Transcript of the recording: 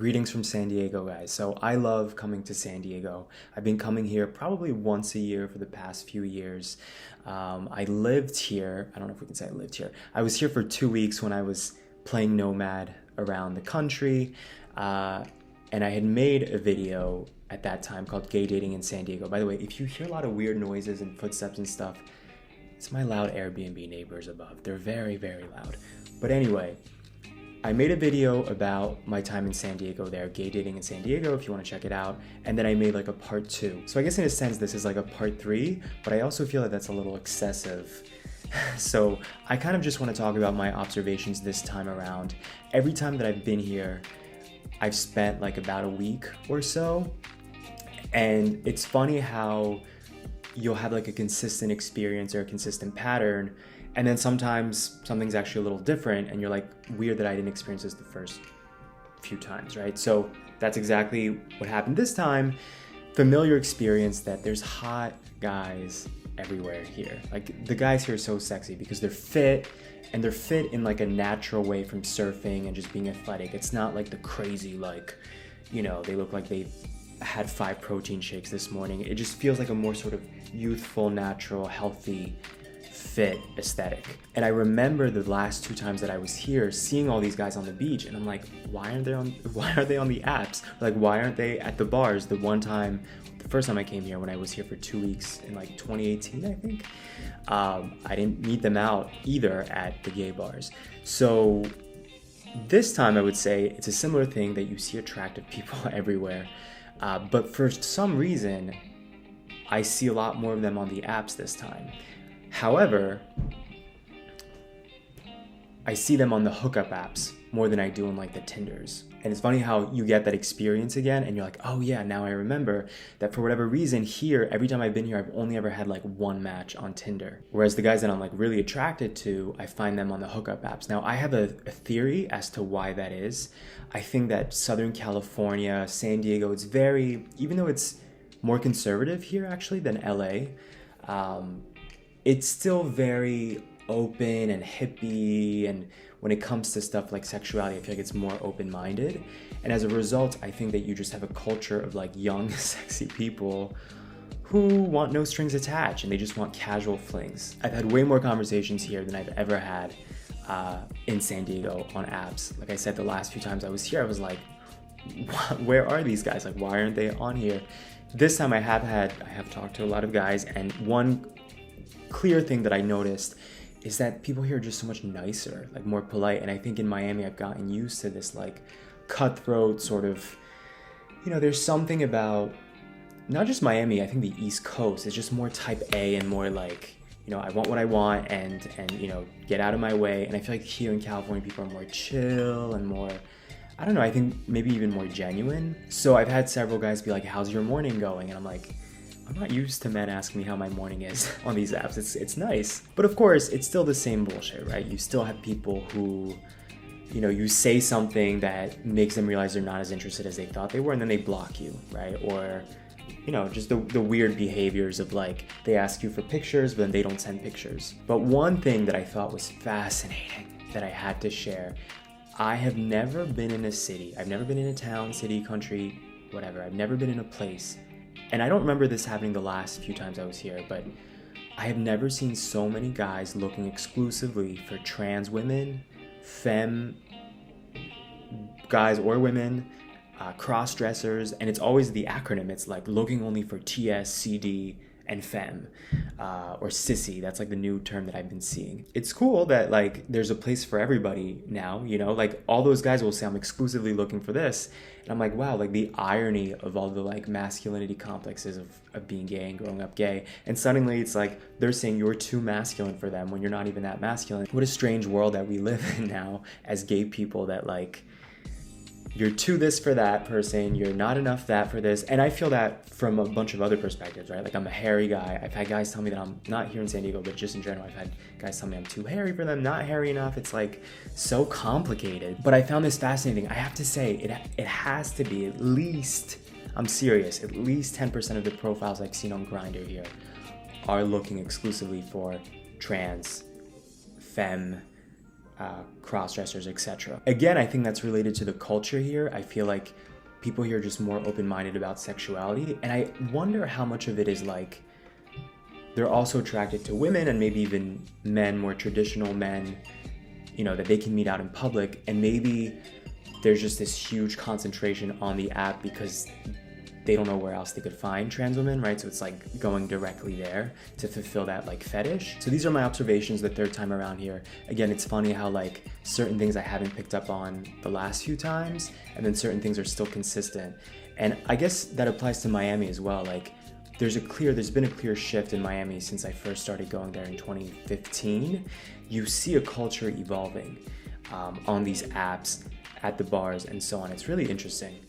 Greetings from San Diego, guys. So I love coming to San Diego. I've been coming here probably once a year for the past few years. I lived here. I don't know if we can say I lived here. I was here for 2 weeks when I was playing Nomad around the country. And I had made a video at that time called Gay Dating in San Diego. By the way, if you hear a lot of weird noises and footsteps and stuff, it's my loud Airbnb neighbors above. They're very, very loud. But anyway, I made a video about my time in San Diego there, Gay Dating in San Diego, if you want to check it out. And then I made like a part 2. So I guess in a sense, this is like a part 3, but I also feel that that's a little excessive. So I kind of just want to talk about my observations this time around. Every time that I've been here, I've spent like about a week or so. And it's funny how you'll have like a consistent experience or a consistent pattern, and then sometimes something's actually a little different and you're like, weird that I didn't experience this the first few times, right? So that's exactly what happened this time. Familiar experience that there's hot guys everywhere here. Like the guys here are so sexy because they're fit, and they're fit in like a natural way from surfing and just being athletic. It's not like the crazy, like, you know, they look like they had 5 protein shakes this morning. It just feels like a more sort of youthful, natural, healthy, fit aesthetic. And I remember the last 2 times that I was here seeing all these guys on the beach, and I'm like, why aren't they on the apps? Like, why aren't they at the bars? The first time I came here, when I was here for 2 weeks in like 2018, I think, I didn't meet them out either at the gay bars. So this time I would say it's a similar thing, that you see attractive people everywhere. But for some reason, I see a lot more of them on the apps this time. However, I see them on the hookup apps more than I do on like the Tinders. And it's funny how you get that experience again and you're like, oh yeah, now I remember that for whatever reason here, every time I've been here, I've only ever had like 1 match on Tinder. Whereas the guys that I'm like really attracted to, I find them on the hookup apps. Now I have a theory as to why that is. I think that Southern California, San Diego, it's very, even though it's more conservative here actually than LA, it's still very open and hippie, and when it comes to stuff like sexuality, I feel like it's more open-minded. And as a result, I think that you just have a culture of like young, sexy people who want no strings attached and they just want casual flings. I've had way more conversations here than I've ever had in San Diego on apps. Like I said, the last few times I was here, I was like, where are these guys? Like, why aren't they on here? This time I have talked to a lot of guys, and one clear thing that I noticed is that people here are just so much nicer, like more polite. And I think in Miami, I've gotten used to this like cutthroat sort of, you know, there's something about not just Miami, I think the East Coast is just more type A and more like, you know, I want what I want and you know, get out of my way. And I feel like here in California, people are more chill and more, I don't know, I think maybe even more genuine. So I've had several guys be like, how's your morning going? And I'm like, I'm not used to men asking me how my morning is on these apps. It's nice. But of course, it's still the same bullshit, right? You still have people who, you know, you say something that makes them realize they're not as interested as they thought they were, and then they block you, right? Or, you know, just the weird behaviors of like, they ask you for pictures, but then they don't send pictures. But one thing that I thought was fascinating that I had to share, I have never been in a city, I've never been in a town, city, country, whatever. I've never been in a place, and I don't remember this happening the last few times I was here, but I have never seen so many guys looking exclusively for trans women, femme guys or women, cross-dressers, and it's always the acronym. It's like looking only for TS, CD, and femme, or sissy. That's like the new term that I've been seeing. It's cool that like there's a place for everybody now, you know, like all those guys will say I'm exclusively looking for this, and I'm like, wow, like the irony of all the like masculinity complexes of being gay and growing up gay, and suddenly it's like they're saying you're too masculine for them when you're not even that masculine. What a strange world that we live in now as gay people, that like you're too this for that person, you're not enough that for this. And I feel that from a bunch of other perspectives, right? Like I'm a hairy guy. I've had guys tell me that I'm not here in San Diego, but just in general, I've had guys tell me I'm too hairy for them, not hairy enough. It's like so complicated. But I found this fascinating. I have to say, it has to be at least, I'm serious, at least 10% of the profiles I've seen on Grindr here are looking exclusively for trans, femme, cross-dressers, etc. Again, I think that's related to the culture here. I feel like people here are just more open-minded about sexuality, and I wonder how much of it is like they're also attracted to women and maybe even men, more traditional men, you know, that they can meet out in public, and maybe there's just this huge concentration on the app because they don't know where else they could find trans women, right? So it's like going directly there to fulfill that like fetish. So these are my observations the third time around here. Again, it's funny how like certain things I haven't picked up on the last few times, and then certain things are still consistent. And I guess that applies to Miami as well. Like there's been a clear shift in Miami since I first started going there in 2015. You see a culture evolving on these apps, at the bars, and so on. It's really interesting.